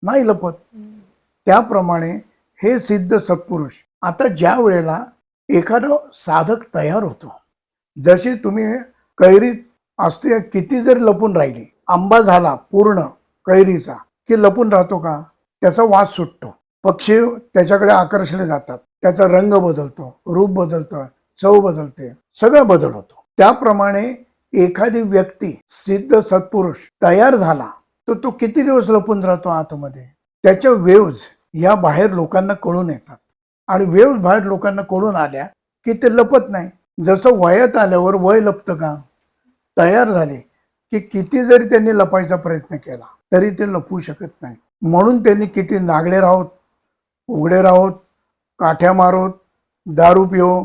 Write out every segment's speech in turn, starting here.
नाही लपत. त्याप्रमाणे हे सिद्ध सत्पुरुष आता ज्या वेळेला एखादा साधक तयार होतो, जसे तुम्ही कैरी असते किती जरी लपून राहिली, आंबा झाला पूर्ण कैरीचा की लपून राहतो का? त्याचा वास सुटतो, पक्षी त्याच्याकडे आकर्षले जातात, त्याचा रंग बदलतो, रूप बदलतं, चव बदलते, सगळं बदल होतो. त्याप्रमाणे एखादी व्यक्ती सिद्ध सत्पुरुष तयार झाला तर तो किती दिवस लपून राहतो आतमध्ये. त्याच्या वेव्ज या बाहेर लोकांना कळून येतात आणि वेव्ज बाहेर लोकांना कळून आल्या की ते लपत नाही. जसं वयात आल्यावर वय लपतं का? तयार झाले की किती जरी त्यांनी लपायचा प्रयत्न केला तरी ते लपवू शकत नाही. म्हणून त्यांनी किती नागडे राहोत, उघडे राहोत, काठ्या मारोत, दारू पिओ,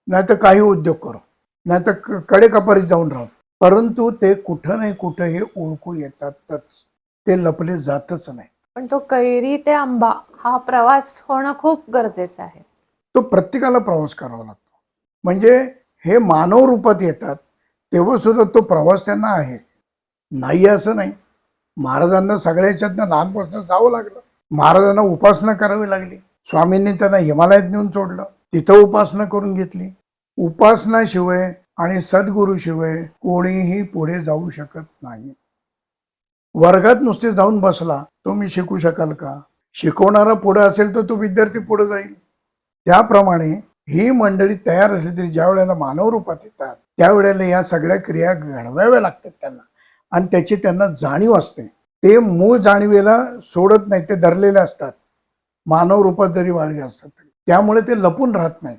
नाही तर काही उद्योग करो, नाही तर कडेकपारीत जाऊन राहत, परंतु ते कुठं नाही कुठं हे ओळखू येतातच, ते लपले जातच नाही. पण तो कैरी ते आंबा हा प्रवास होणं खूप गरजेचं आहे. तो प्रत्येकाला प्रवास करावा लागतो. म्हणजे हे मानव रूपात येतात तेव्हा सुद्धा तो प्रवास त्यांना आहे, नाही असं नाही. महाराजांना सगळ्याच्यातनं लहानपासून जावं लागलं. महाराजांना उपासना करावी लागली. स्वामींनी त्यांना हिमालयात नेऊन सोडलं, तिथं उपासना करून घेतली. उपासनाशिवाय आणि सद्गुरूशिवाय कोणीही पुढे जाऊ शकत नाही. वर्गात नुसते जाऊन बसला तुम्ही शिकू शकाल का? शिकवणारा पुढे असेल तर तो विद्यार्थी पुढे जाईल. त्याप्रमाणे ही मंडळी तयार असली तरी ज्या वेळेला मानव रूपात येतात त्यावेळेला या सगळ्या क्रिया घडवाव्या लागतात त्यांना, आणि त्याची त्यांना जाणीव असते. ते मूळ जाणीवेला सोडत नाही, ते धरलेले असतात मानव रूपात जरी वाढले असतात, त्यामुळे ते लपून राहत नाही.